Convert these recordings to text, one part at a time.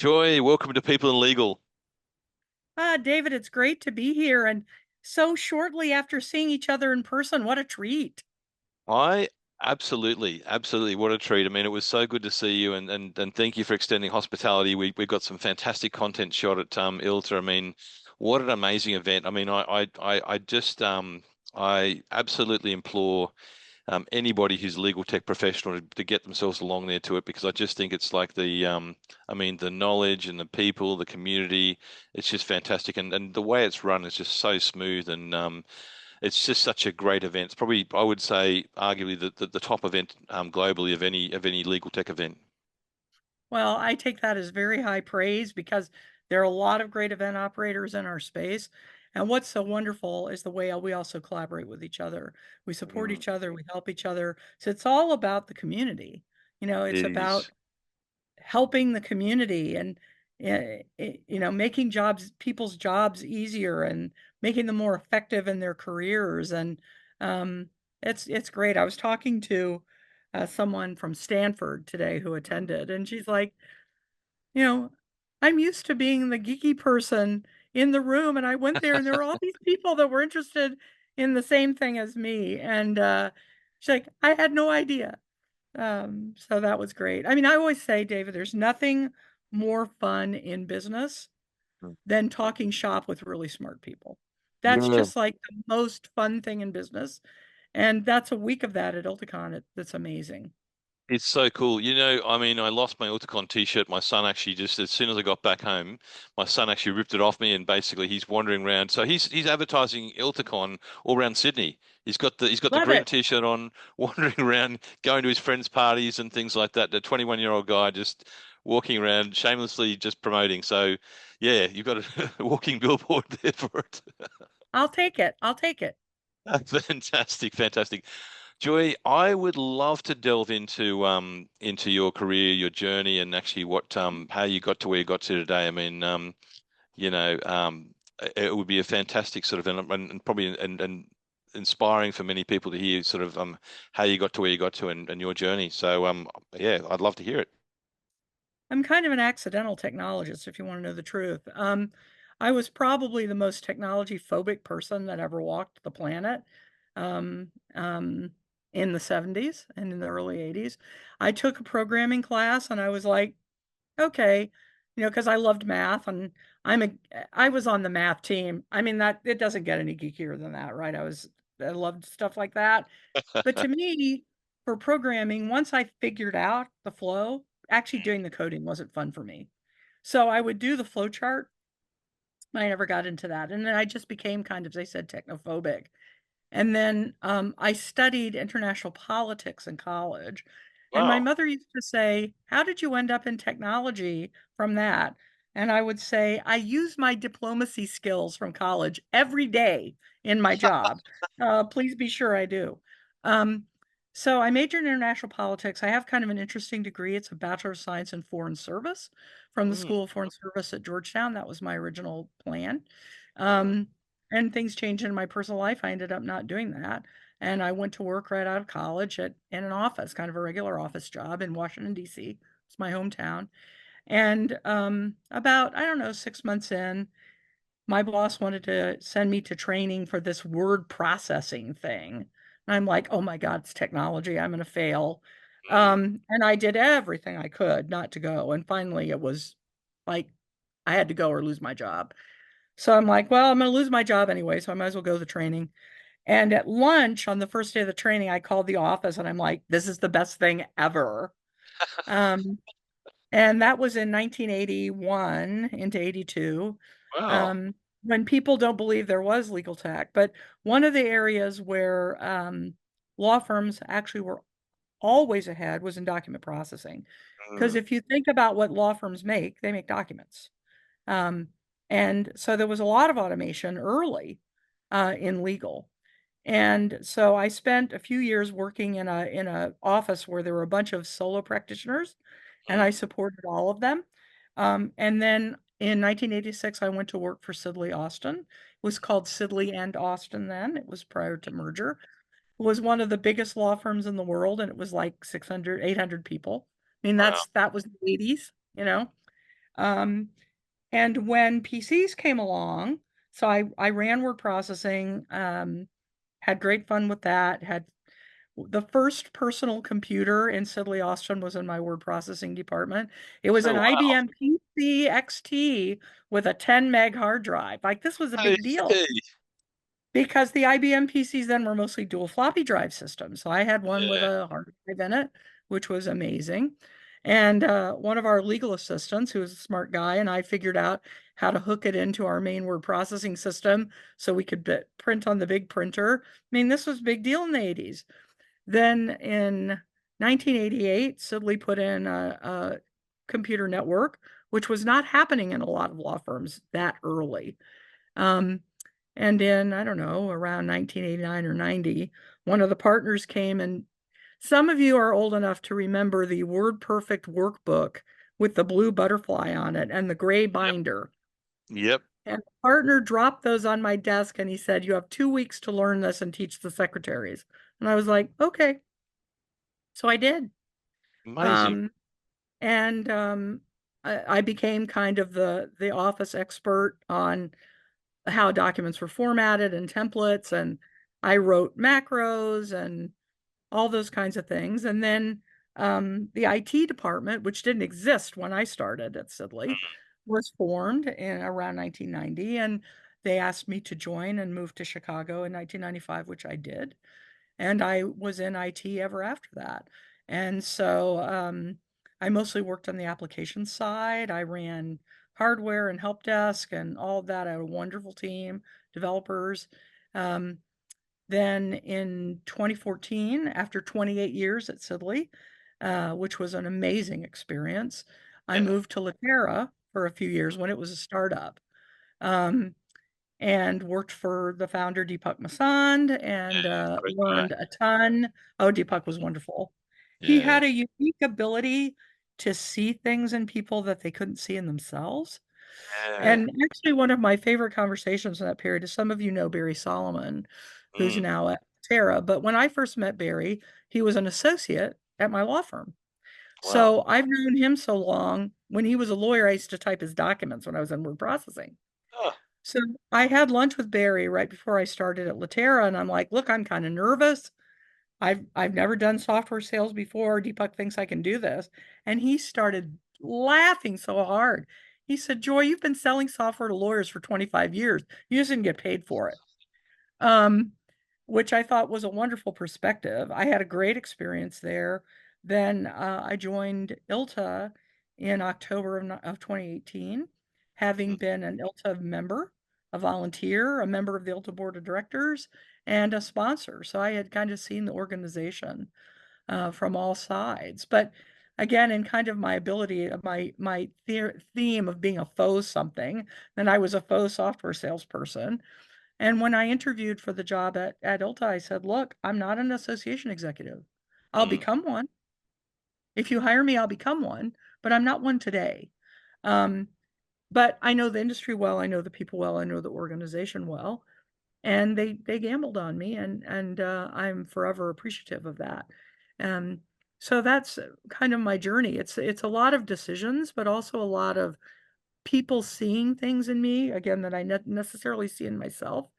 Joy, welcome to People in Legal. David, it's great to be here. And so shortly after seeing each other in person, what a treat. I absolutely, what a treat. I mean, it was so good to see you, and thank you for extending hospitality. We got some fantastic content shot at ILTA. I mean, what an amazing event. I mean, I just I absolutely implore anybody who's a legal tech professional to get themselves along there to it because I just think it's like I mean, the knowledge and the people, the community, it's just fantastic, and the way it's run is just so smooth and it's just such a great event. It's probably, I would say, arguably the top event globally of any legal tech event. Well, I take that as very high praise because there are a lot of great event operators in our space. And what's so wonderful is the way we also collaborate with each other. We support Mm, each other, we help each other. So it's all about the community. It's it about is. helping the community and making people's jobs easier and making them more effective in their careers. And um it's great. I was talking to someone from Stanford today who attended, and she's like, you know I'm used to being the geeky person in the room, and I went there and there were all these people that were interested in the same thing as me. And she's like, I had no idea. So that was great. I mean, I always say, David, there's nothing more fun in business than talking shop with really smart people. That's Yeah. just like the most fun thing in business. And that's a week of that at ILTACon. That's amazing. It's so cool. I mean, I lost my Ulticon t-shirt. My son actually just, as soon as I got back home, my son actually ripped it off me and basically he's wandering around. So he's advertising Ulticon all around Sydney. He's got the Love green it. t-shirt on, wandering around, going to his friends' parties and things like that. The 21-year-old guy just walking around shamelessly just promoting. So yeah, you've got a walking billboard there for it. I'll take it. I'll take it. Fantastic, fantastic. Joy, I would love to delve into your career, your journey, and actually what how you got to where you got to today. I mean, you know, it would be a fantastic sort of and probably and inspiring for many people to hear sort of how you got to where you got to and your journey. So yeah, I'd love to hear it. I'm kind of an accidental technologist, if you want to know the truth. I was probably the most technology phobic person that ever walked the planet um, um, in the 70s and in the early 80s. I took a programming class and I was like, okay, because I loved math, and I was on the math team. I mean, that it doesn't get any geekier than that, right? I loved stuff like that. But to me, for programming, once I figured out the flow, actually doing the coding wasn't fun for me. So I would do the flow chart. I never got into that. And then I just became kind of, as I said, technophobic. And then I studied international politics in college. And my Wow. mother used to say, how did you end up in technology from that? And I would say, I use my diplomacy skills from college every day in my job. Please be sure I do. Um, so I majored in international politics. I have kind of an interesting degree. It's a Bachelor of Science in Foreign Service from the Mm, School of Foreign Service at Georgetown. That was my original plan. mm, Um, and things changed in my personal life. I ended up not doing that. And I went to work right out of college in an office, kind of a regular office job in Washington, D.C. It's my hometown. And about, I don't know, 6 months in, my boss wanted to send me to training for this word processing thing. And I'm like, oh my God, it's technology. I'm going to fail. mm. And I did everything I could not to go. And finally, it was like I had to go or lose my job. So I'm like, well, I'm going to lose my job anyway, so I might as well go to the training. And at lunch on the first day of the training, I called the office and I'm like, this is the best thing ever. Um, and that was in 1981 into 82, Wow. um, when people don't believe there was legal tech. But one of the areas where law firms actually were always ahead was in document processing. Because Mm, if you think about what law firms make, they make documents. Um, and so there was a lot of automation early in legal. And so I spent a few years working in a office where there were a bunch of solo practitioners, and I mm. supported all of them. And then in 1986, I went to work for Sidley Austin. It was called Sidley and Austin then. It was prior to merger. It was one of the biggest law firms in the world, and it was like 600, 800 people. I mean, Wow. that was the 80s, you know. Um, and when PCs came along, so I ran word processing, had great fun with that, had the first personal computer in Sidley Austin was in my word processing department. It was Oh, an wow. IBM PC XT with a 10 meg hard drive. Like this was a I big deal see. because the IBM PCs then were mostly dual floppy drive systems. So I had one with Yeah. a hard drive in it, which was amazing. And one of our legal assistants, who was a smart guy, and I figured out how to hook it into our main word processing system so we could print on the big printer. I mean, this was a big deal in the 80s. Then in 1988, Sidley put in a computer network, which was not happening in a lot of law firms that early. Um, and in, I don't know, around 1989 or 90, one of the partners came, and some of you are old enough to remember the Word Perfect workbook with the blue butterfly on it and the gray Yep. binder. Yep. And the partner dropped those on my desk and he said, "You have 2 weeks to learn this and teach the secretaries." And I was like, okay. So I did. Amazing. Um, and I became kind of the office expert on how documents were formatted and templates, and I wrote macros and all those kinds of things. And then the IT department, which didn't exist when I started at Sidley, was formed in around 1990, and they asked me to join and move to Chicago in 1995, which I did. And I was in IT ever after that. And so I mostly worked on the application side. I ran hardware and help desk and all of that. I had a wonderful team, developers. Um, then in 2014, after 28 years at Sidley, which was an amazing experience, I Yeah. moved to Latera for a few years when it was a startup. Um, and worked for the founder Deepak Masand and Great guy. learned a ton. Oh, Deepak was wonderful. He Yeah. had a unique ability to see things in people that they couldn't see in themselves. Yeah. And actually, one of my favorite conversations in that period is some of you know Barry Solomon, who's Mm. now at Terra. But when I first met Barry, he was an associate at my law firm. Wow. So I've known him so long. When he was a lawyer, I used to type his documents when I was in word processing. Oh, So I had lunch with Barry right before I started at Latera, and I'm like, look, I'm kind of nervous. I've never done software sales before. Deepak thinks I can do this. And he started laughing so hard. He said, Joy, you've been selling software to lawyers for 25 years. You just didn't get paid for it. Um, which I thought was a wonderful perspective. I had a great experience there. Then I joined ILTA in October of 2018, having mm, been an ILTA member, a volunteer, a member of the ILTA board of directors, and a sponsor. So I had kind of seen the organization from all sides. But again, in kind of my ability, my theme of being a faux something, then I was a faux software salesperson. And when I interviewed for the job at ILTA, I said, look, I'm not an association executive. I'll mm, become one. If you hire me, I'll become one, but I'm not one today. Um, but I know the industry well, I know the people well, I know the organization well, and they gambled on me, and I'm forever appreciative of that. Um, so that's kind of my journey. It's a lot of decisions, but also a lot of people seeing things in me again that I not necessarily see in myself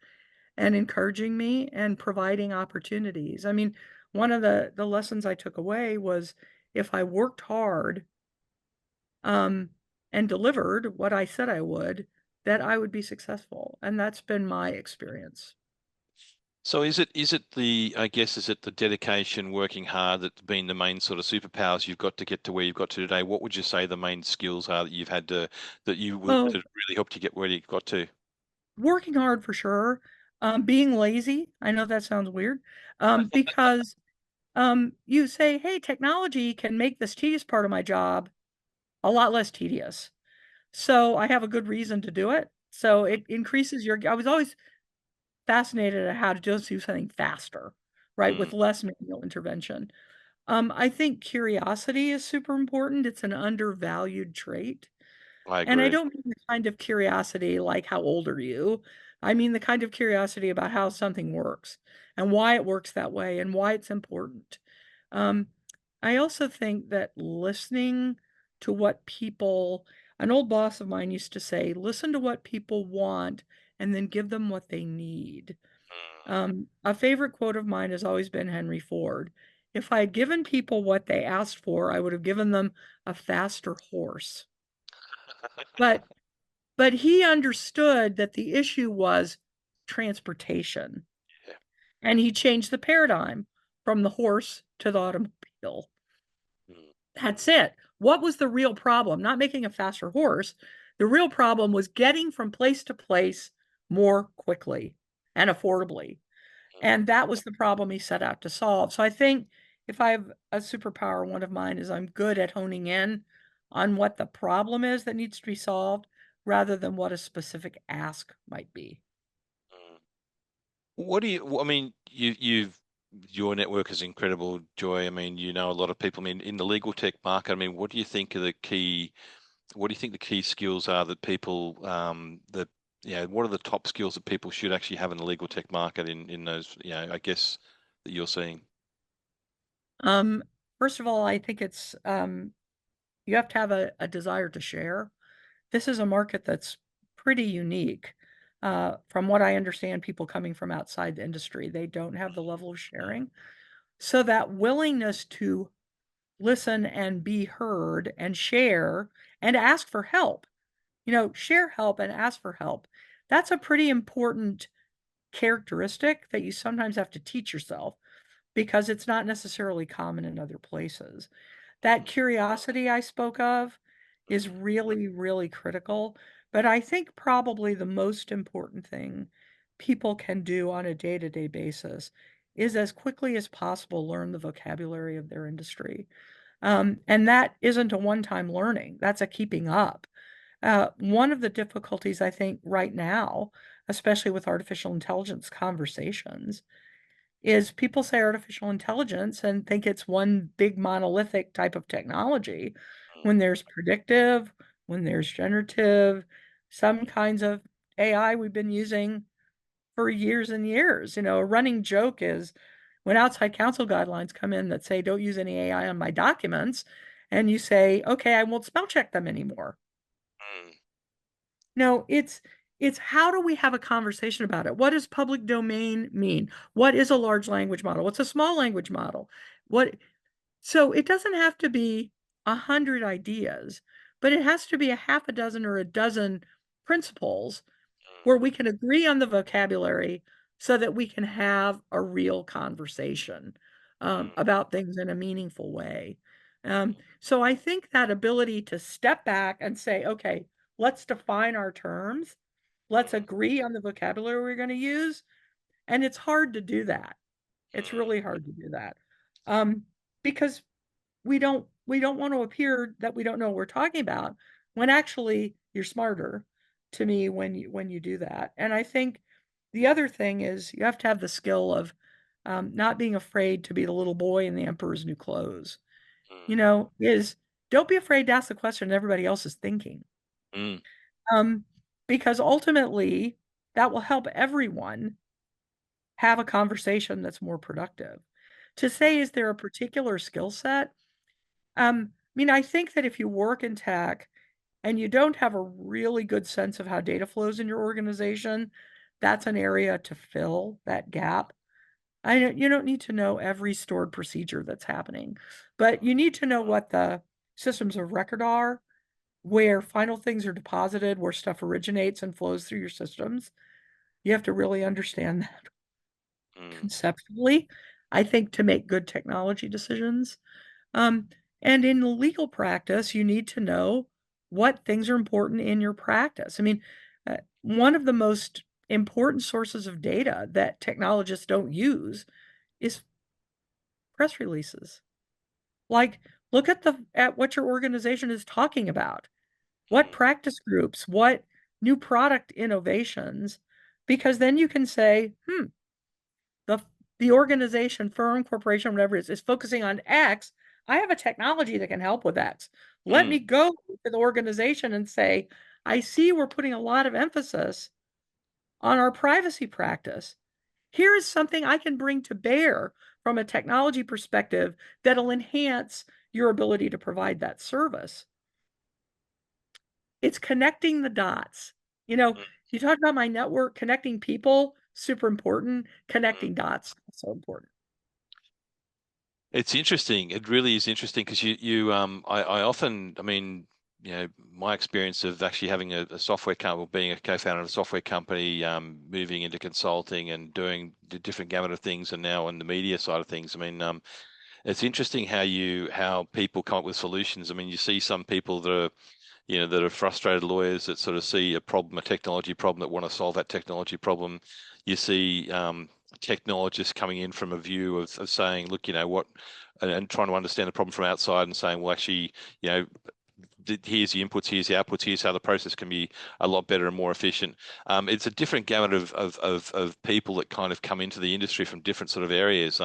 and encouraging me and providing opportunities. I mean, one of the lessons I took away was if I worked hard um, and delivered what I said I would, that I would be successful. And that's been my experience. So is it the I guess is it the dedication, working hard that's been the main sort of superpowers you've got to get to where you've got to today? What would you say the main skills are that you've had to that you would Oh, that really helped you get where you got to? working hard for sure. Being lazy. I know that sounds weird. Because you say, hey, technology can make this tedious part of my job a lot less tedious. So I have a good reason to do it. So it increases I was always fascinated at how to just do something faster, right? Mm, With less manual intervention. I think curiosity is super important. It's an undervalued trait. I And I agree. don't mean the kind of curiosity like how old are you? I mean the kind of curiosity about how something works and why it works that way and why it's important. Um, I also think that listening to what people An old boss of mine used to say, listen to what people want and then give them what they need. A favorite quote of mine has always been Henry Ford. If I had given people what they asked for, I would have given them a faster horse. But he understood that the issue was transportation, Yeah. and he changed the paradigm from the horse to the automobile. Mm, That's it. What was the real problem? Not making a faster horse. The real problem was getting from place to place more quickly and affordably. mm, And that was the problem he set out to solve. So I think if I have a superpower, one of mine is I'm good at honing in on what the problem is that needs to be solved rather than what a specific ask might be. mm. What do you, I mean, your network is incredible, Joy. I mean, you know a lot of people. I mean, in the legal tech market, I mean, what do you think the key skills are that people, that, yeah, what are the top skills that people should actually have in the legal tech market in those, I guess that you're seeing? Um, First of all, I think it's you have to have a desire to share. This is a market that's pretty unique. From what I understand, people coming from outside the industry, they don't have the level of sharing. So that willingness to listen and be heard and share and ask for help, share help and ask for help. That's a pretty important characteristic that you sometimes have to teach yourself because it's not necessarily common in other places. That Mm, curiosity I spoke of is mm, really, really critical. But I think probably the most important thing people can do on a day-to-day basis is as quickly as possible learn the vocabulary of their industry. And that isn't a one-time learning, that's a keeping up. One of the difficulties I think right now, especially with artificial intelligence conversations, is people say artificial intelligence and think it's one big monolithic type of technology mm, when there's predictive, when there's generative, some kinds of AI we've been using for years and years. A running joke is when outside counsel guidelines come in that say don't use any AI on my documents, and you say, okay, I won't spell check them anymore. mm, No, it's how do we have a conversation about it? What does public domain mean? What is a large language model? What's a small language model? What So it doesn't have to be 100 ideas, but it has to be a half a dozen or a dozen principles where we can agree on the vocabulary so that we can have a real conversation mm, about things in a meaningful way. So I think that ability to step back and say, okay, let's define our terms, let's mm, agree on the vocabulary we're going to use. And it's hard to do that. It's mm, really hard to do that. Um, because we don't want to appear that we don't know what we're talking about when actually you're smarter to me when you do that. And I think the other thing is you have to have the skill of not being afraid to be the little boy in the emperor's new clothes. mm, Is don't be afraid to ask the question everybody else is thinking. mm, Um, because ultimately that will help everyone have a conversation that's more productive. To say, is there a particular skill set? I think that if you work in tech and you don't have a really good sense of how data flows in your organization, that's an area to fill that gap. You don't need to know every stored procedure that's happening, but you need to know what the systems of record are, where final things are deposited, where stuff originates and flows through your systems. You have to really understand that mm, conceptually, I think, to make good technology decisions. Um, and in legal practice, you need to know what things are important in your practice. One of the most important sources of data that technologists don't use is press releases. Like, look at what your organization is talking about, what mm, practice groups, what new product innovations, because then you can say, the the organization, firm, corporation, whatever it is focusing on X. I have a technology that can help with X. Let mm, me go to the organization and say, I see we're putting a lot of emphasis on our privacy practice. Here is something I can bring to bear from a technology perspective that'll enhance your ability to provide that service. It's connecting the dots. You know, mm, you talk about my network, connecting people, super important. mm. Connecting dots, so important. It's interesting. It really is interesting because I often, I mean, my experience of actually having a software company, being a co-founder of a software company, moving into consulting and doing the different gamut of things, and now on the media side of things. I mean, it's interesting how people come up with solutions. I mean, you see some people that are frustrated lawyers that sort of see a problem, a technology problem, that want to solve that technology problem. You see technologists coming in from a view of saying, look, you know what, and trying to understand the problem from outside and saying, well, actually, you know, here's the inputs, here's the outputs, here's how the process can be a lot better and more efficient. It's a different gamut of people that kind of come into the industry from different sort of areas.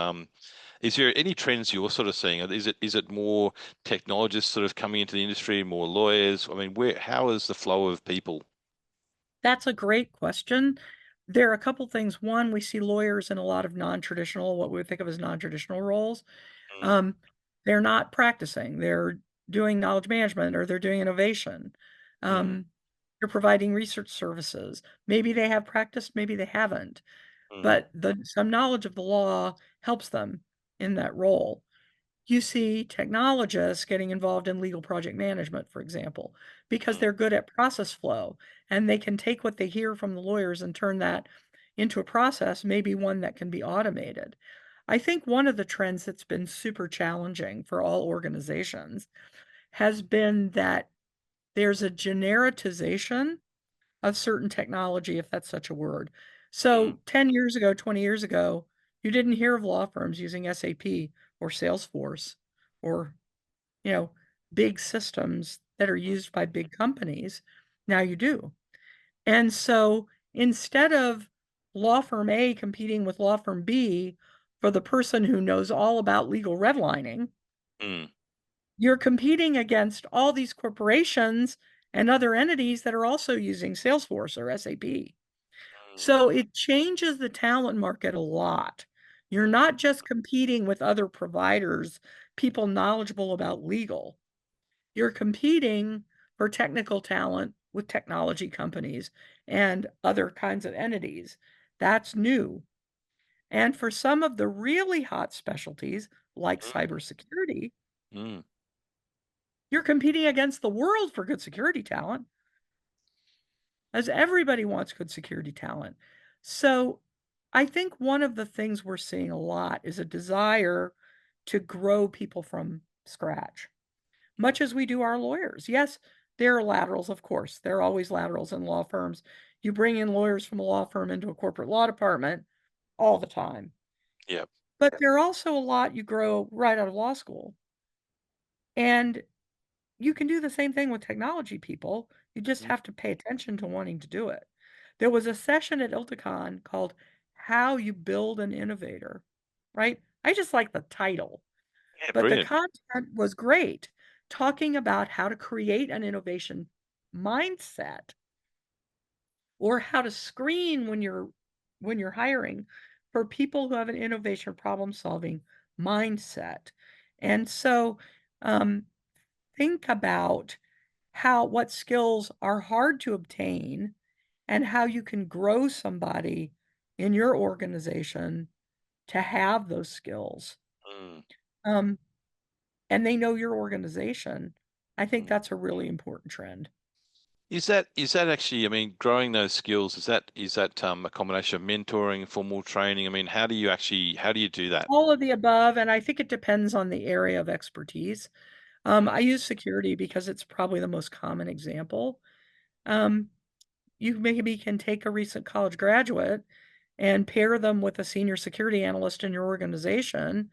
Is there any trends you're sort of seeing? Is it more technologists sort of coming into the industry, more lawyers? I mean, how is the flow of people? That's a great question. There are a couple things. One, we see lawyers in a lot of non-traditional, what we would think of as non-traditional roles. Mm, Um, they're not practicing. They're doing knowledge management or they're doing innovation. mm, Um, they're providing research services. Maybe they have practiced, maybe they haven't, mm, but some knowledge of the law helps them in that role. You see technologists getting involved in legal project management, for example, because mm, they're good at process flow and they can take what they hear from the lawyers and turn that into a process, maybe one that can be automated. I think one of the trends that's been super challenging for all organizations has been that there's a genericization of certain technology, if that's such a word. mm, So 10 years ago, 20 years ago, you didn't hear of law firms using SAP or Salesforce or, you know, big systems that are mm, used by big companies. Now you do. And so instead of law firm A competing with law firm B for the person who knows all about legal redlining, mm, you're competing against all these corporations and other entities that are also using Salesforce or SAP. mm, So it changes the talent market a lot. You're mm, not just competing with other providers, people knowledgeable about legal. You're competing for technical talent with technology companies and other kinds of entities. That's new. And for some of the really hot specialties, like cybersecurity, mm, you're competing against the world for good security talent, as everybody wants good security talent. So I think one of the things we're seeing a lot is a desire to grow people from scratch, much as we do our lawyers. Yes, there are laterals, of course. There are always laterals in law firms. You bring in lawyers from a law firm into a corporate law department all the time. yeah. But there are also a lot you grow right out of law school. And you can do the same thing with technology people. You just Mm, have to pay attention to wanting to do it. There was a session at ILTACon called How You Build an Innovator, right? I just like the title, yeah, but the brilliant. content was great, talking about how to create an innovation mindset or how to screen when you're hiring for people who have an innovation problem solving mindset. And so um, think about what skills are hard to obtain and how you can grow somebody in your organization to have those skills. Mm, Um, and they know your organization. I think mm. that's a really important trend. Is that actually, I mean, growing those skills, is that a combination of mentoring, formal training? I mean, how do you do that? All of the above, and I think it depends on the area of expertise. Mm, I use security because it's probably the most common example. Um, you maybe can take a recent college graduate and pair them with a senior security analyst in your organization,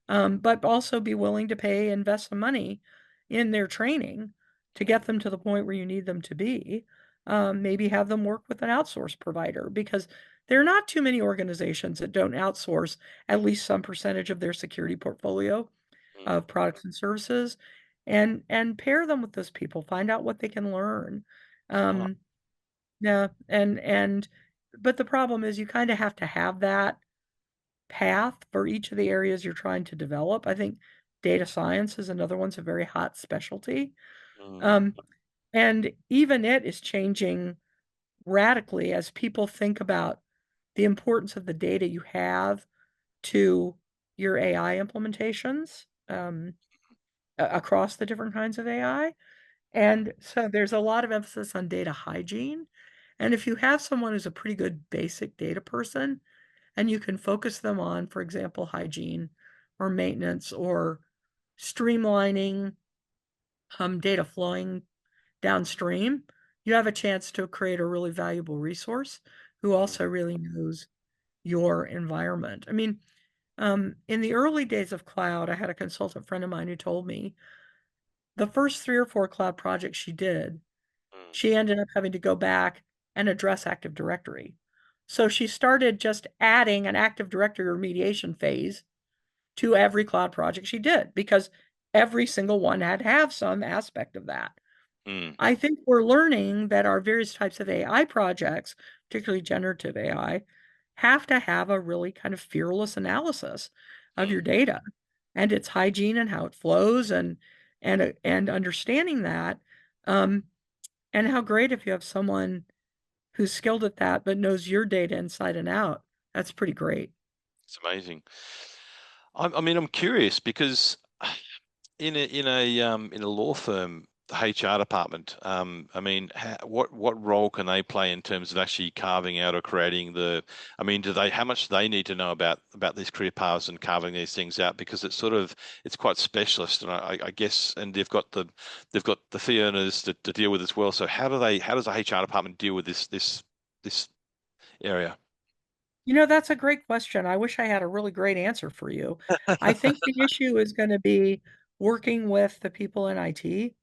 but also be willing to invest some money in their training to mm, get them to the point where you need them to be. Maybe have them work with an outsource provider because there are not too many organizations that don't outsource at least some percentage of their security portfolio mm. of products and services, and pair them with those people, find out what they can learn. Oh, Um, yeah, and but the problem is you kind of have to have that path for each of the areas you're trying to develop. I think data science is another one's a very hot specialty. mm, Um, And even it is changing radically as people think about the importance of the data you have to your AI implementations across the different kinds of AI. And so there's a lot of emphasis on data hygiene. And if you have someone who's a pretty good basic data person, and you can focus them on, for example, hygiene or maintenance or streamlining data flowing downstream, you have a chance to create a really valuable resource who Mm, also really knows your environment. I mean, in the early days of cloud, I had a consultant friend of mine who told me the first 3 or 4 cloud projects she did, mm, she ended up having to go back and address Active Directory. So she started just adding an Active Directory remediation phase to every cloud project she did because every single one had to have some aspect of that. mm, I think we're learning that our various types of AI projects, particularly generative AI, have to have a really kind of fearless analysis of your mm. data and its hygiene and how it flows and understanding that. Um, and how great if you have someone who's skilled at that but knows your data inside and out. That's pretty great. It's amazing. I mean, I'm curious because in a law firm, the HR department, I mean, what role can they play in terms of actually carving out or creating the? I mean, do they how much do they need to know about these career paths and carving these things out? Because it's quite specialist, and I guess, and they've got the fee earners to deal with as well. So how does the HR department deal with this area? That's a great question. I wish I had a really great answer for you. I think the issue is going to be working with the people in IT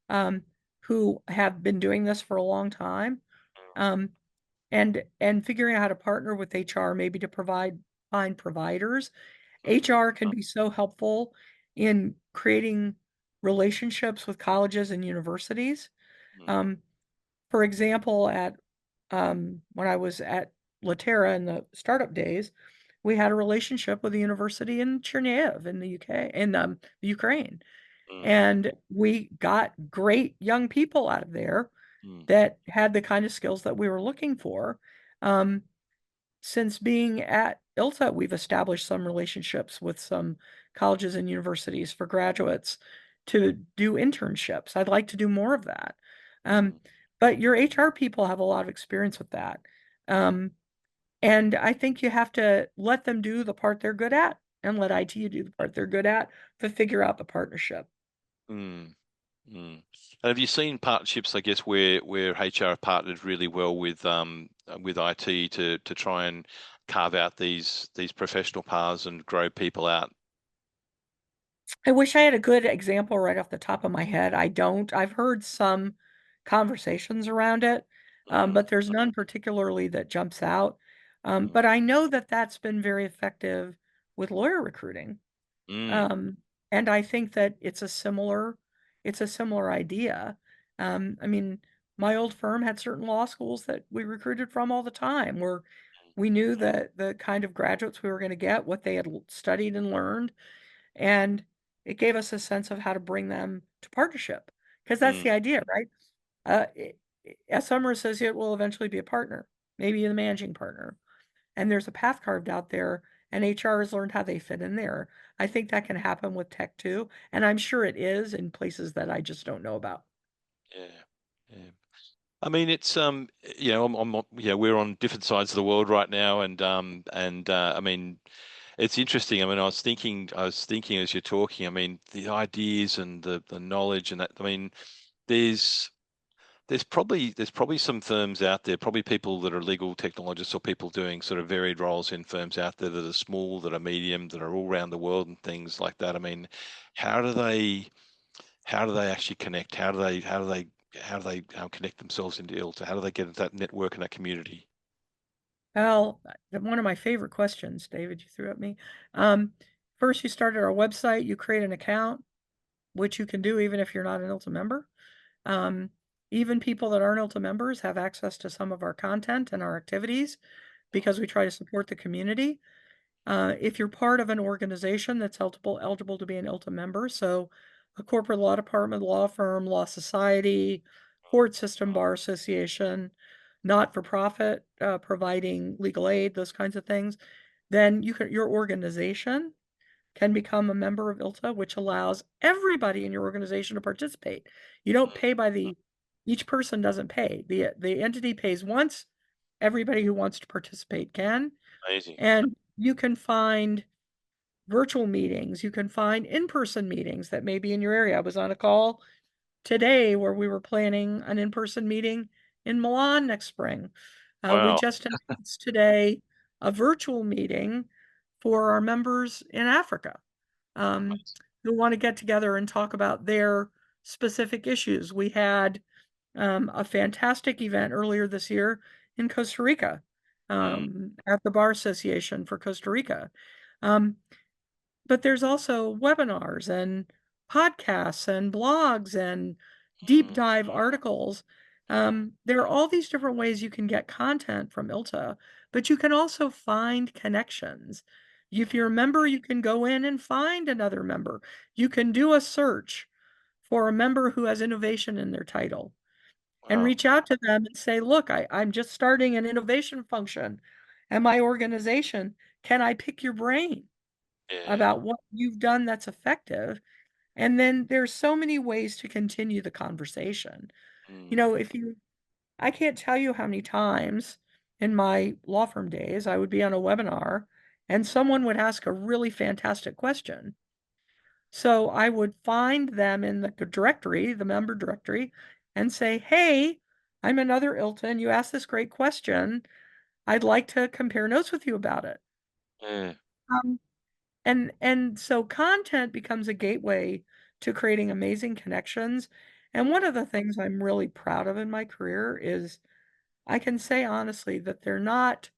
um, who have been doing this for a long time, um, and figuring out how to partner with HR maybe to find providers. Mm, HR can be so helpful in creating relationships with colleges and universities. mm, Um, for example, at when I was at Latera in the startup days, we had a relationship with a university in Chernihiv in the UK, in the Ukraine, mm, and we got great young people out of there mm, that had the kind of skills that we were looking for. Um, since being at ILTA, we've established some relationships with some colleges and universities for graduates to do internships. I'd like to do more of that. Um, mm, but your HR people have a lot of experience with that. Um, and I think you have to let them do the part they're good at and let IT do the part they're good at to figure out the partnership. mm. Mm. And have you seen partnerships, I guess, where HR have partnered really well with IT to try and carve out these professional paths and grow people out? I wish I had a good example right off the top of my head. I don't. I've heard some conversations around it, Mm, but there's none particularly that jumps out. mm, But I know that that's been very effective with lawyer recruiting. mm, Um, and I think that it's a similar idea. I mean, my old firm had certain law schools that we recruited from all the time, where we knew that the kind of graduates we were going to get, what they had studied and learned, and it gave us a sense of how to bring them to partnership. Because that's mm, the idea, right? A summer associate will eventually be a partner, maybe the managing partner. And there's a path carved out there, and HR has learned how they fit in there. I think that can happen with tech too, and I'm sure it is in places that I just don't know about. yeah, yeah. I mean, we're on different sides of the world right now, and I mean, it's interesting. I mean, I was thinking as you're talking. I mean, the ideas and the knowledge and that. I mean, there's there's probably some firms out there, probably people that are legal technologists or people doing sort of varied roles in firms out there that are small, that are medium, that are all around the world and things like that. I mean, how do they how do they actually connect? How do they connect themselves into ILTA? How do they get into that network and that community? Well, one of my favorite questions, David, you threw at me. Um, First, you start at our website, you create an account, which you can do even if you're not an ILTA member. Um, Even people that aren't ILTA members have access to some of our content and our activities because we try to support the community. If you're part of an organization that's eligible to be an ILTA member, so a corporate law department, law firm, law society, court system, bar association, not for profit, providing legal aid, those kinds of things, then your organization can become a member of ILTA, which allows everybody in your organization to participate. You don't pay by each person doesn't pay. The entity pays once, everybody who wants to participate can. Amazing. And you can find virtual meetings, you can find in-person meetings that may be in your area. I was on a call today where we were planning an in-person meeting in Milan next spring. We Wow. just announced today a virtual meeting for our members in Africa, um, Amazing. who want to get together and talk about their specific issues. We had a fantastic event earlier this year in Costa Rica, Mm, at the Bar Association for Costa Rica. Um, but there's also webinars and podcasts and blogs and deep mm, dive articles. mm, There are all these different ways you can get content from ILTA, but you can also find connections. If mm. you're a member, you can go in and find another member. You can do a search for a member who has innovation in their title and Wow. reach out to them and say, look, I'm just starting an innovation function and my organization. Can I pick your brain Yeah. about what you've done that's effective? And then there's so many ways to continue the conversation. You Mm, know, I can't tell you how many times in my law firm days I would be on a webinar and someone would ask a really fantastic question. So I would find them in the directory, the member directory, and say, hey, I'm another ILTA, and you asked this great question. I'd like to compare notes with you about it. yeah. Um, and so content becomes a gateway to creating amazing connections. And one Mm, of the things I'm really proud of in my career is I can say honestly that they're not,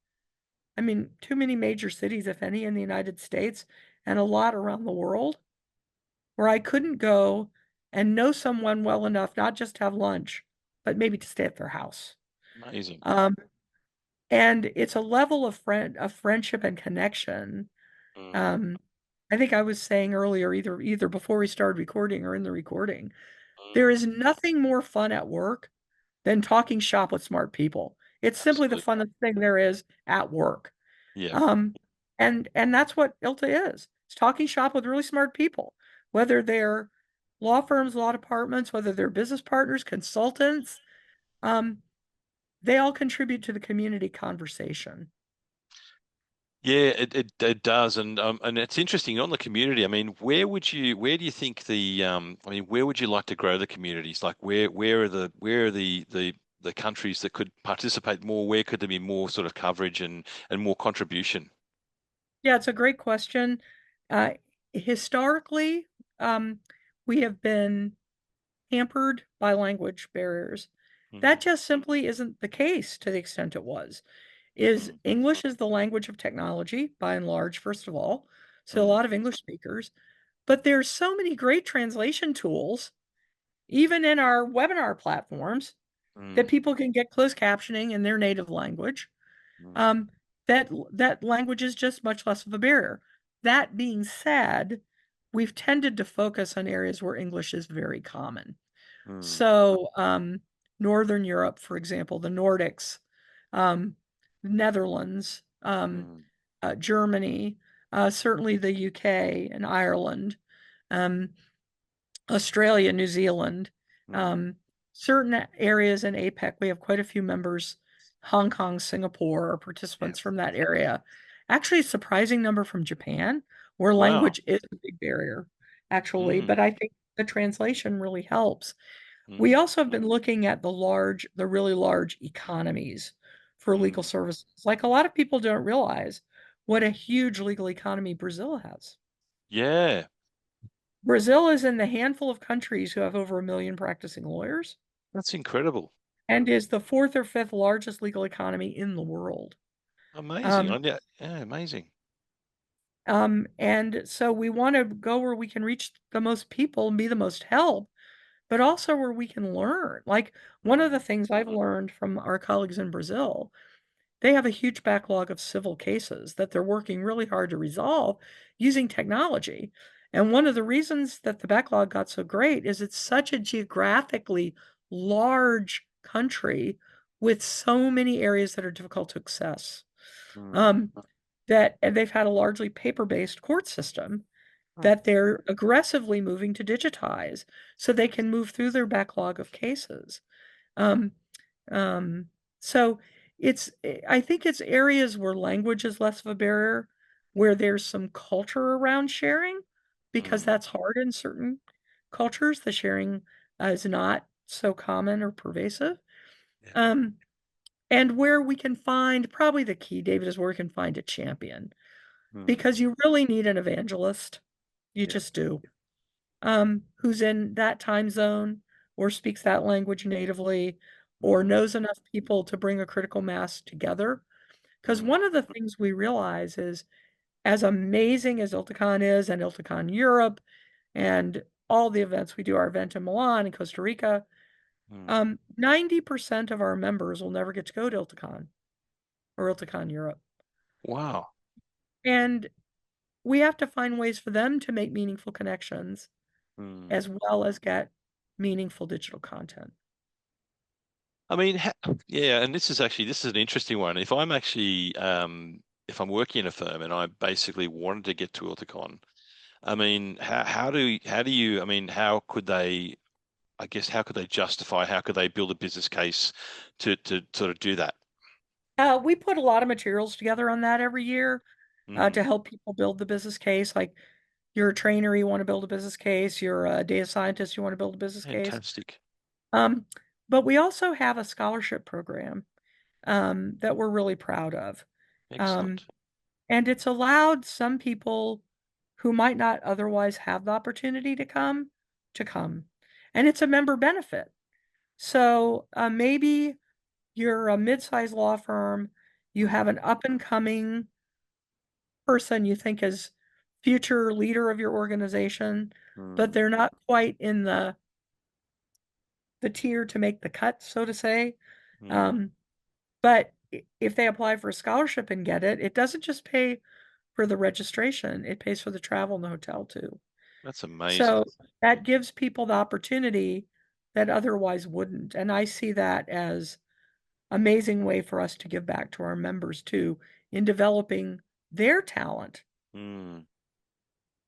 I mean, too many major cities, if any, in the United States and a lot around the world where I couldn't go and know someone well enough, not just to have lunch, but maybe to stay at their house. amazing. Um, and it's a level of friendship and connection. Mm, Um, I think I was saying earlier, either before we started recording or in the recording, mm, there is nothing more fun at work than talking shop with smart people. It's simply the absolutely. funnest thing there is at work. Yeah. Um, and that's what ILTA is. It's talking shop with really smart people, whether they're law firms, law departments, whether they're business partners, consultants, um, they all contribute to the community conversation. Yeah, it does, and it's interesting on the community. I mean, where do you think I mean, where would you like to grow the communities? Like, where are the countries that could participate more? Where could there be more sort of coverage and more contribution? Yeah, it's a great question. Uh, Historically, um, we have been hampered by language barriers. That Mm, just simply isn't the case to the extent it was. Is mm, English is the language of technology by and large, first of all. So a mm, lot of English speakers, but there's so many great translation tools, even in our webinar platforms, that mm, people can get closed captioning in their native language. mm, Um, that language is just much less of a barrier. That being said, we've tended to focus on areas where English is very common. mm, So, Northern Europe, for example, the Nordics, um, Netherlands, mm, Germany, certainly the UK and Ireland, um, Australia, New Zealand, mm. um, certain areas in APEC. We have quite a few members. Hong Kong, Singapore are Yeah. participants from that area. Actually, a surprising number from Japan, where Wow. language is a big barrier, actually. Mm, But I think the translation really helps. We mm, also have been looking at the really large economies for legal mm. services. Like a lot of people don't realize what a huge legal economy Brazil has. Yeah, Brazil is in the handful of countries who have over 1 million practicing lawyers that's incredible. and is the fourth or fifth largest legal economy in the world. Amazing. Um, Yeah, amazing. and so we want to go where we can reach the most people and be the most help, but also where we can learn. Like one of the Mm, things I've learned from our colleagues in Brazil, they have a huge backlog of civil cases that they're working really hard to resolve using technology. And one of the reasons that the backlog got so great is it's such a geographically large country with so many areas that are difficult to access. Mm. Um, that and they've had a largely paper-based court system Oh, that they're aggressively moving to digitize so they can move through their backlog of cases. Um, um, so I think it's areas where language is less of a barrier, where there's some culture around sharing, because mm. that's hard in certain cultures. The sharing is not so common or pervasive. Yeah. Um, and where we can find, probably the key, David, is where we can find a champion, Mm. because you really need an evangelist. You Yeah. just do. Who's in that time zone or speaks that language natively or Mm. knows enough people to bring a critical mass together. Because Mm. one of the things we realize is, as amazing as ILTACON is, and ILTACON Europe, and all the events we do, our event in Milan and Costa Rica, Mm. 90% of our members will never get to go to ILTACON or ILTACON Europe. Wow. And we have to find ways for them to make meaningful connections Mm. as well as get meaningful digital content. I mean, yeah, and this is an interesting one. If I'm working in a firm and I basically wanted to get to Ilticon, I mean, how do you, I mean, how could they, I guess, how could they justify, how could they build a business case to sort of do that? We put a lot of materials together on that every year to Mm. help people build the business case. Like, you're a trainer, you want to build a business case. You're a data scientist, you want to build a business case. Fantastic. Um, but we also have a scholarship program that we're really proud of. Um, Excellent. and it's allowed some people who might not otherwise have the opportunity to come. And it's a member benefit. So maybe you're a mid-sized law firm, you have Mm. an up and coming person you think is future leader of your organization, but Mm. they're not quite in the tier to make the cut, so to say. Mm. Um, but if they apply for a scholarship and get it, it doesn't just pay for the registration, it pays for the travel and the hotel too. That's amazing. So that gives people the opportunity that otherwise wouldn't. And I see that as amazing way for us to give back to our members too in developing their talent. Mm.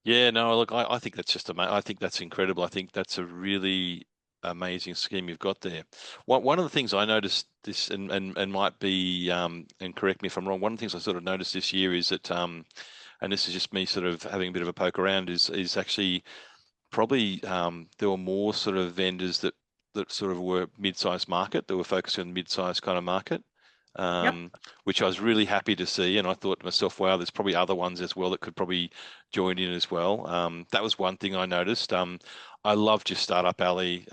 Yeah, no, look, I think that's just I think that's incredible. I think that's a really amazing scheme you've got there. One of the things I noticed this and might be and correct me if I'm wrong, one of the things I sort of noticed this year is that and this is just me sort of having a bit of a poke around is actually probably there were more sort of vendors that sort of were mid-sized market that were focused on the mid-sized kind of market, Yep. um, which I was really happy to see. And I thought to myself, wow, there's probably other ones as well that could probably join in as well. That was one thing I noticed. I loved your startup alley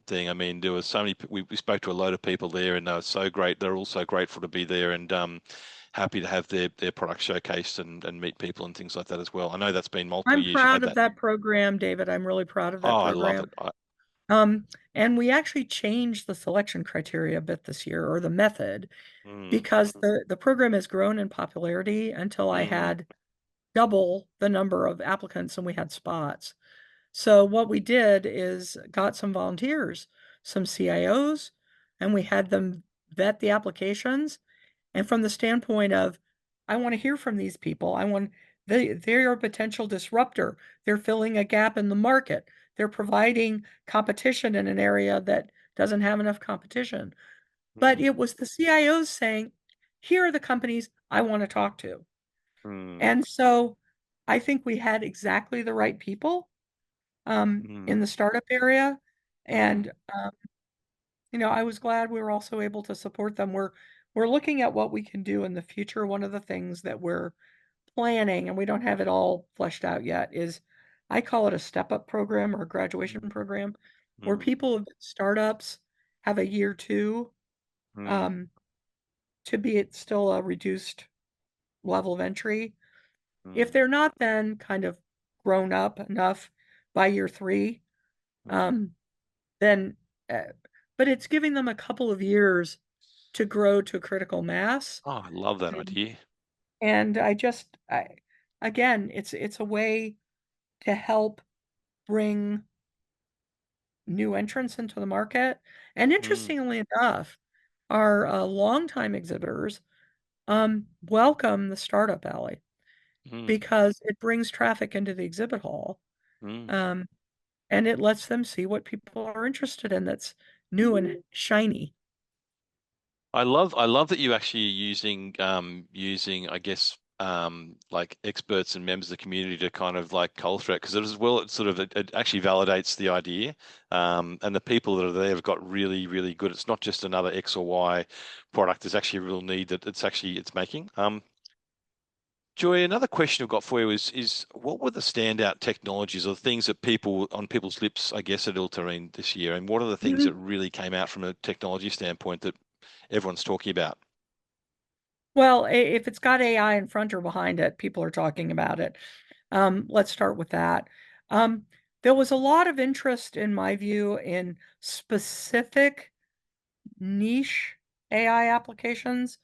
thing. I mean, there was so many. We spoke to a load of people there, and they were so great. They're all so grateful to be there, and happy to have their product showcased and meet people and things like that as well. I know that's been multiple I'm years you've proud had of that. that program, David. I'm really proud of Oh, that I love program. it. Um, and we actually changed the selection criteria a bit this year, or the method, Mm, because the program has grown in popularity until I mm, had double the number of applicants and we had spots. So what we did is got some volunteers, some CIOs, and we had them vet the applications. And from the standpoint of, I want to hear from these people. They're a potential disruptor. They're filling a gap in the market. They're providing competition in an area that doesn't have enough competition. But mm, it was the CIOs saying, here are the companies I want to talk to. mm, And so I think we had exactly the right people in mm, the startup area. mm, And I was glad we were also able to support them. We're looking at what we can do in the future. One of the things that we're planning, and we don't have it all fleshed out yet, is I call it a step-up program or a graduation mm, program, where mm, people, startups, have a year two mm, um, to be at still a reduced level of entry. If mm, they're not then kind of grown up enough by year three, mm. um, then, but it's giving them a couple of years to grow to critical mass. Oh, I love that And, idea. again, it's a way to help bring new entrants into the market. And Mm, interestingly enough, our longtime exhibitors welcome the startup alley mm, because it brings traffic into the exhibit hall. mm. Um, and it lets them see what people are interested in that's new and shiny. I love that you actually using I guess like experts and members of the community to kind of like cull through it because as well it sort of it actually validates the idea and the people that are there have got really really good. It's not just another X or Y product. There's actually a real need that it's making. Joy, another question I've got for you is what were the standout technologies or things that people on people's lips, I guess, at ILTA this year, and what are the things that Mhm. really came out from a technology standpoint that everyone's talking about? Well, if it's got AI in front or behind it, people are talking about it. Let's start with that. Um, there was a lot of interest, in my view, in specific niche AI applications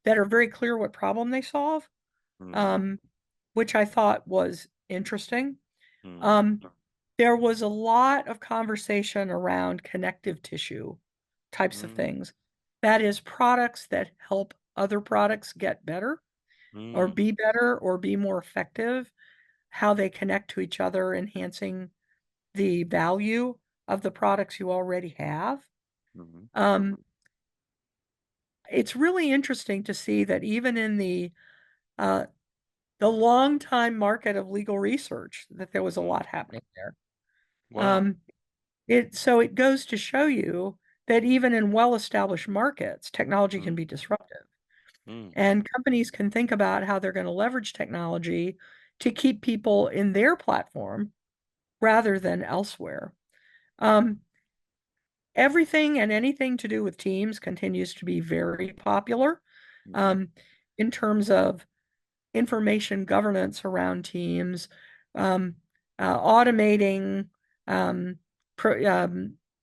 that are very clear what problem they solve, Mm, um, which I thought was interesting. mm, Um, there was a lot of conversation around connective tissue types of mm, things. That is, products that help other products get better mm, or be more effective, how they connect to each other, enhancing the value of the products you already have. mm, Um, it's really interesting to see that even in uh, the long time market of legal research, that there was a mm. lot happening there. Wow. Um, it goes to show you that even in well-established markets, technology can Mm, be disruptive. mm, And companies can think about how they're going to leverage technology to keep people in their platform rather than elsewhere. Um, everything and anything to do with teams continues to be very popular mm, um, in terms of information governance around teams, um, automating, um, pr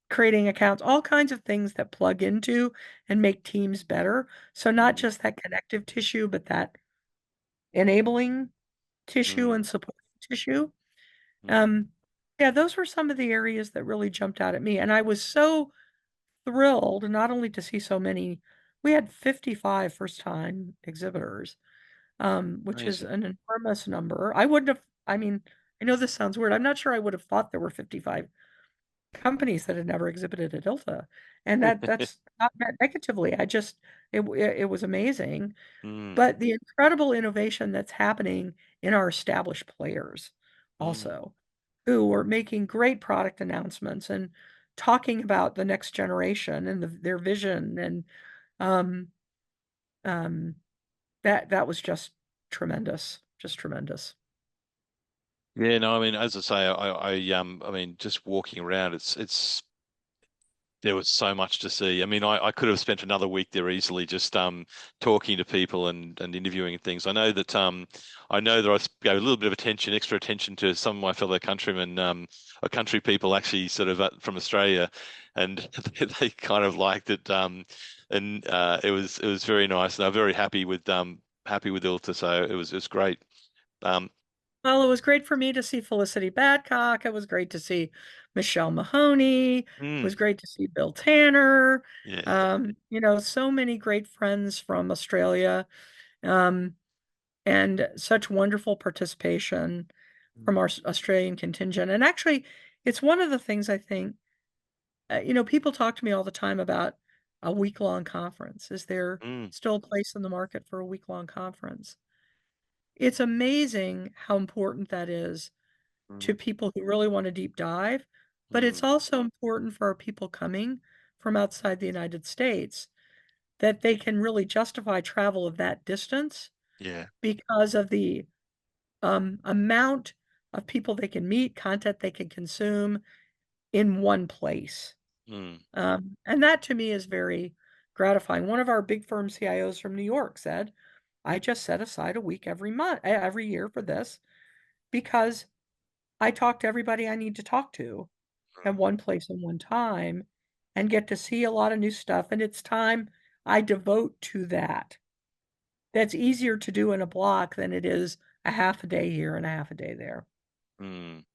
creating accounts, all kinds of things that plug into and make teams better. So not mm, just that connective tissue, but that enabling tissue mm, and supporting tissue. mm. Um, yeah, those were some of the areas that really jumped out at me. And I was so thrilled not only to see so many, we had 55 first-time exhibitors, which is Amazing. an enormous number. I wouldn't have, I mean, I know this sounds weird. I'm not sure I would have thought there were 55 companies that had never exhibited at ILTA. And that's not meant negatively. It was amazing. Mm, But the incredible innovation that's happening in our established players mm. also, who are making great product announcements and talking about the next generation and their vision and um, um, that was just tremendous. Yeah, no, I mean, as I say, I mean, just walking around, it's there was so much to see. I mean, I could have spent another week there easily just talking to people and interviewing and things. I know that I gave a little bit of attention, extra attention to some of my fellow countrymen, country people actually sort of from Australia, and they kind of liked it. And it was very nice, and I'm very happy with ILTA, so it was great. Um, Well, it was great for me to see Felicity Badcock. It was great to see Michelle Mahoney. It mm, was great to see Bill Tanner. yeah. So many great friends from Australia, um, and such wonderful participation from Mm, our Australian contingent. And actually, it's one of the things I think, people talk to me all the time about a week-long conference. Is there mm, still a place in the market for a week-long conference? It's amazing how important that is to mm, people who really want to deep dive, but it's mm, also important for our people coming from outside the United States that they can really justify travel of that distance yeah. because of the amount of people they can meet, content they can consume in one place. Mm, And that to me is very gratifying. One of our big firm CIOs from New York said, I just set aside a week every month, every year for this because I talk to everybody I need to talk to at mm, one place and one time and get to see a lot of new stuff. And it's time I devote to that. That's easier to do in a block than it is a half a day here and a half a day there. mm.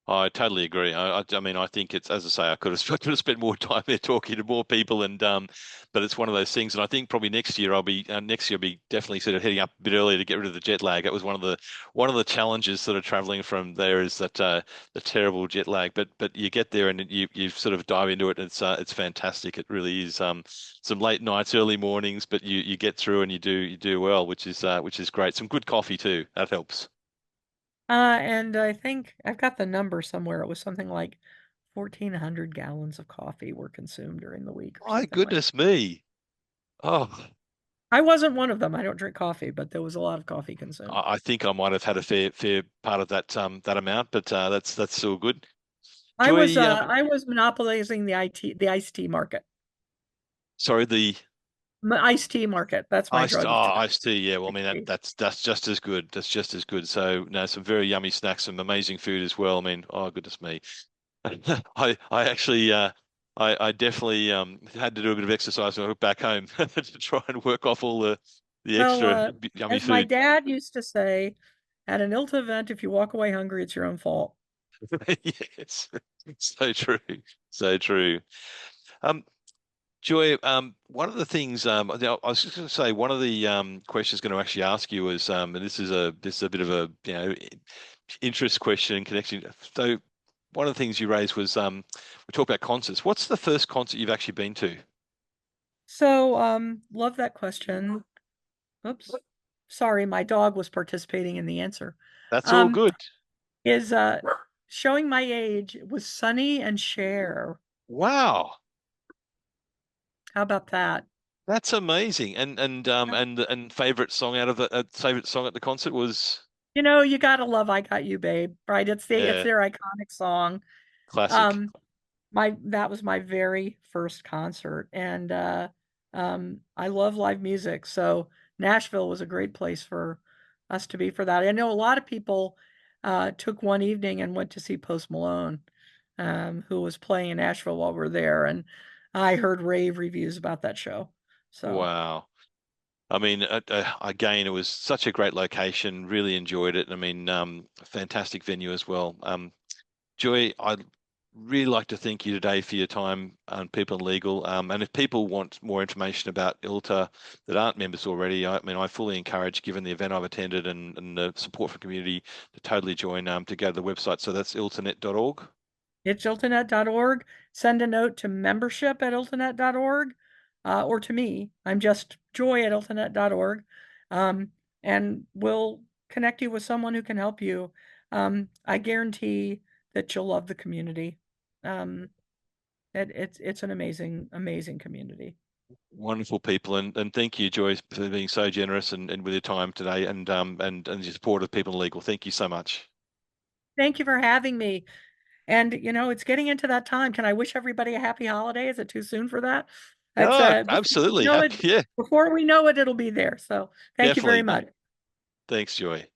I totally agree. I mean, I think it's, as I say, I could have I could have spent more time there talking to more people, and but it's one of those things. And I think probably next year I'll be definitely sort of heading up a bit earlier to get rid of the jet lag. It was one of the challenges sort of traveling from there is that the terrible jet lag. But you get there and you sort of dive into it, and it's fantastic. It really is. Some late nights, early mornings, but you get through and you do well, which is great. Some good coffee too. That helps. And I think I've got the number somewhere. It was something like 1,400 gallons of coffee were consumed during the week or My something like goodness me. Oh. I wasn't one of them. I don't drink coffee, but there was a lot of coffee consumed. I think I might have had a fair part of that amount, but that's still good. Joy, I was monopolizing the iced tea market. sorry, the Iced tea market. That's my drug of choice. iced tea. Yeah, well, I Iced mean tea. that's just as good. That's just as good. So no, some very yummy snacks, some amazing food as well. I mean, oh goodness me. I actually I definitely had to do a bit of exercise when I got back home to try and work off all the Well, extra yummy as my food. dad used to say, at an ILTA event, if you walk away hungry, it's your own fault. Yes, so true, so true. Um, Joy, one of the things I was just going to say, one of the questions going to actually ask you is, and this is a bit of a interest question and connection. So, one of the things you raised was we talked about concerts. What's the first concert you've actually been to? So, love that question. Oops. Sorry, my dog was participating in the answer. That's all Um, good. is showing my age was Sonny and Cher. Wow, How about that? that's amazing. And favorite song out of the favorite song at the concert was You know, you gotta love "I Got You, Babe," right? It's yeah, their iconic song. classic. Um, my that was my very first concert, and I love live music, so Nashville was a great place for us to be for that. I know a lot of people took one evening and went to see Post Malone, who was playing in Nashville while we were there, and I heard rave reviews about that show. So Wow. I mean, again, it was such a great location. Really enjoyed it. I mean, a fantastic venue as well. Joy, I'd really like to thank you today for your time on People and Legal. And if people want more information about ILTA that aren't members already, I mean, I fully encourage, given the event I've attended and the support from community, to totally join, to go to the website. So that's iltanet.org. it's iltanet.org. Send a note to membership@iltanet.org or to me. I'm just joy@iltanet.org. And we'll connect you with someone who can help you. I guarantee that you'll love the community. Um, it's an amazing, amazing community. Wonderful people, and thank you, Joy, for being so generous and with your time today, and your support of People and Legal. Thank you so much. Thank you for having me. And you know, it's getting into that time. Can I wish everybody a happy holiday? Is it too soon for that? It's Oh, before we absolutely. know it, Happy, yeah, before we know it, it'll be there. So thank you very definitely. much. Thanks, Joy.